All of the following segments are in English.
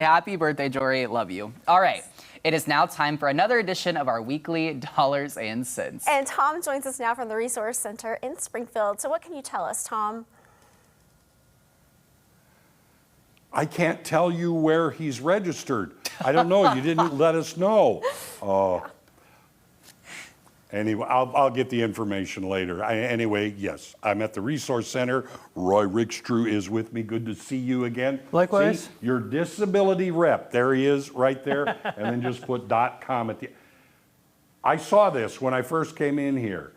Happy birthday, Jory. Love you. All right. It is now time for another edition of our weekly Dollars and Cents. And Tom joins us now from the Resource Center in Springfield. So what can you tell us, Tom? I can't tell you where he's registered. I don't know. You didn't let us know. Anyway, I'll get the information later. Anyway, yes, I'm at the Resource Center. Roy Rickstrew is with me. Good to see you again. Likewise. See, your disability rep. There he is right there. And then just put .com at the. I saw this when I first came in here.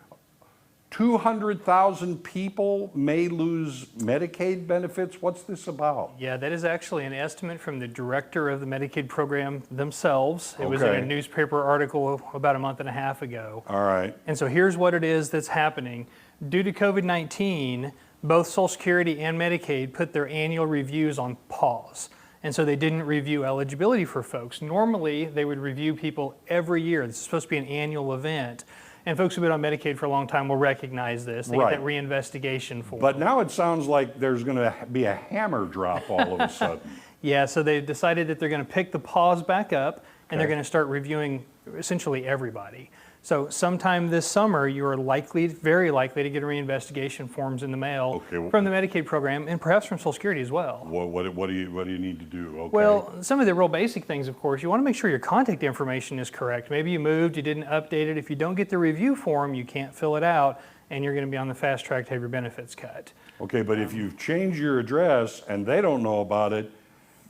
200,000 people may lose Medicaid benefits. What's this about? Yeah, that is actually an estimate from the director of the Medicaid program themselves. It was in a newspaper article about a month and a half ago. All right. And so here's what it is that's happening. Due to COVID-19, both Social Security and Medicaid put their annual reviews on pause. And so they didn't review eligibility for folks. Normally, they would review people every year. This is supposed to be an annual event. And folks who've been on Medicaid for a long time will recognize this. They get that reinvestigation form. But now it sounds like there's going to be a hammer drop all of a sudden. Yeah, so they've decided that they're going to pick the pause back up, and they're going to start reviewing essentially everybody. So sometime this summer, you are likely, very likely, to get reinvestigation forms in the mail from the Medicaid program, and perhaps from Social Security as well. What do you need to do? Okay. Well, some of the real basic things, of course, you want to make sure your contact information is correct. Maybe you moved, you didn't update it. If you don't get the review form, you can't fill it out, and you're going to be on the fast track to have your benefits cut. Okay, but if you've changed your address and they don't know about it,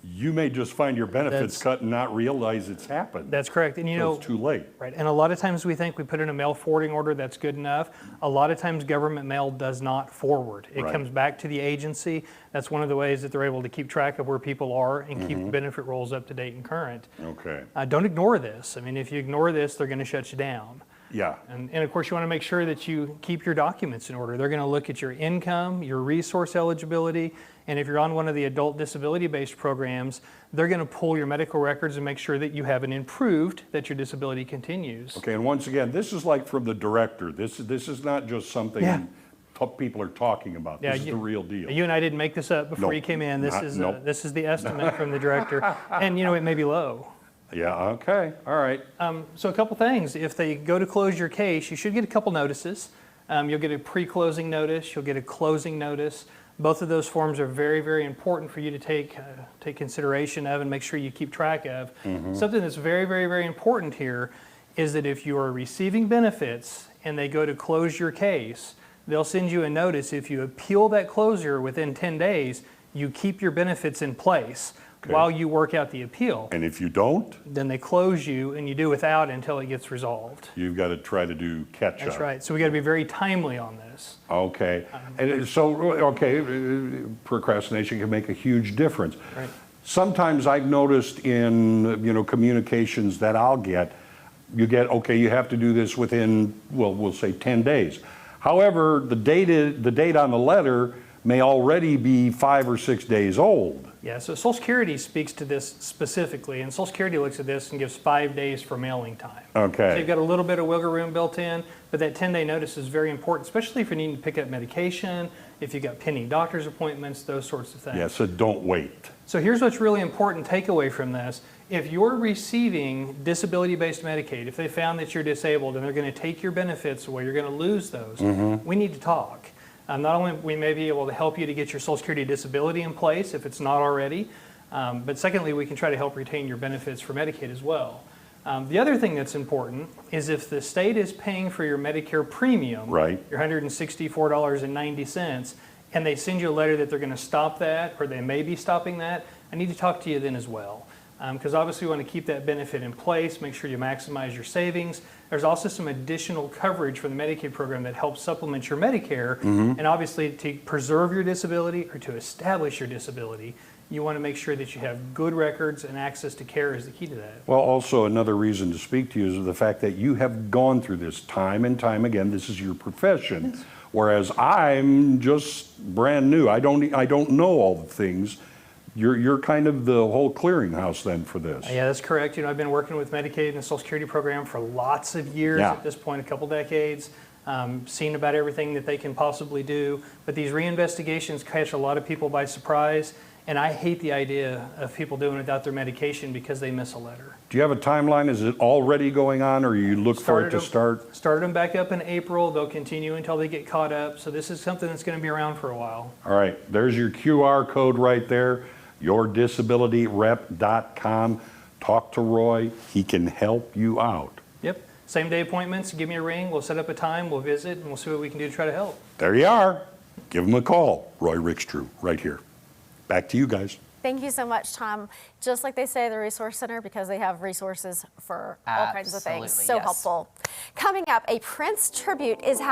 you may just find your benefits cut and not realize it's happened. That's correct. And you know, it's too late. Right. And a lot of times we think we put in a mail forwarding order, that's good enough. A lot of times government mail does not forward. It comes back to the agency. That's one of the ways that they're able to keep track of where people are and keep the benefit rolls up to date and current. Okay. Don't ignore this. I mean, if you ignore this, they're going to shut you down. Yeah. And of course, you want to make sure that you keep your documents in order. They're going to look at your income, your resource eligibility, and if you're on one of the adult disability-based programs, they're going to pull your medical records and make sure that you haven't improved, that your disability continues. Okay, and once again, this is like from the director. This is not just something people are talking about. This is the real deal. You and I didn't make this up before you came in. This is the estimate from the director, and you know, it may be low. Yeah, okay, all right. So a couple things. If they go to close your case, you should get a couple notices. You'll get a pre-closing notice, you'll get a closing notice. Both of those forms are very, very important for you to take consideration of and make sure you keep track of. Something that's very, very, very important here is that if you are receiving benefits and they go to close your case, they'll send you a notice. If you appeal that closure within 10 days, you keep your benefits in place while you work out the appeal. And if you don't? Then they close you and you do without until it gets resolved. You've got to try to do catch up. That's right. So we got to be very timely on this. Okay. And so, procrastination can make a huge difference. Right. Sometimes I've noticed in, communications that I'll get, you have to do this within, we'll say 10 days. However, the date on the letter may already be 5 or 6 days old. Yeah, so Social Security speaks to this specifically, and Social Security looks at this and gives 5 days for mailing time. Okay. So you've got a little bit of wiggle room built in, but that 10-day notice is very important, especially if you're needing to pick up medication, if you've got pending doctor's appointments, those sorts of things. Yeah, so don't wait. So here's what's really important takeaway from this. If you're receiving disability-based Medicaid, if they found that you're disabled and they're going to take your benefits away, you're going to lose those, we need to talk. Not only we may be able to help you to get your Social Security disability in place if it's not already, but secondly, we can try to help retain your benefits for Medicaid as well. The other thing that's important is if the state is paying for your Medicare premium, your $164.90, and they send you a letter that they're going to stop that or they may be stopping that, I need to talk to you then as well. Because obviously we want to keep that benefit in place, make sure you maximize your savings. There's also some additional coverage from the Medicaid program that helps supplement your Medicare. And obviously to preserve your disability or to establish your disability, you want to make sure that you have good records and access to care is the key to that. Well, also another reason to speak to you is the fact that you have gone through this time and time again. This is your profession, whereas I'm just brand new. I don't know all the things. You're kind of the whole clearinghouse then for this. Yeah, that's correct. I've been working with Medicaid and the Social Security program for lots of years at this point, a couple decades. Seen about everything that they can possibly do. But these reinvestigations catch a lot of people by surprise. And I hate the idea of people doing it without their medication because they miss a letter. Do you have a timeline? Is it already going on, or you look for it to start? Started them back up in April. They'll continue until they get caught up. So this is something that's going to be around for a while. All right, there's your QR code right there, yourdisabilityrep.com. Talk to Roy. He can help you out. Yep. Same day appointments. Give me a ring. We'll set up a time. We'll visit, and we'll see what we can do to try to help. There you are. Give him a call. Roy Rickstrew, right here. Back to you guys. Thank you so much, Tom. Just like they say at the Resource Center, because they have resources for all kinds of things. Absolutely, So yes. helpful. Coming up, a Prince tribute is happening.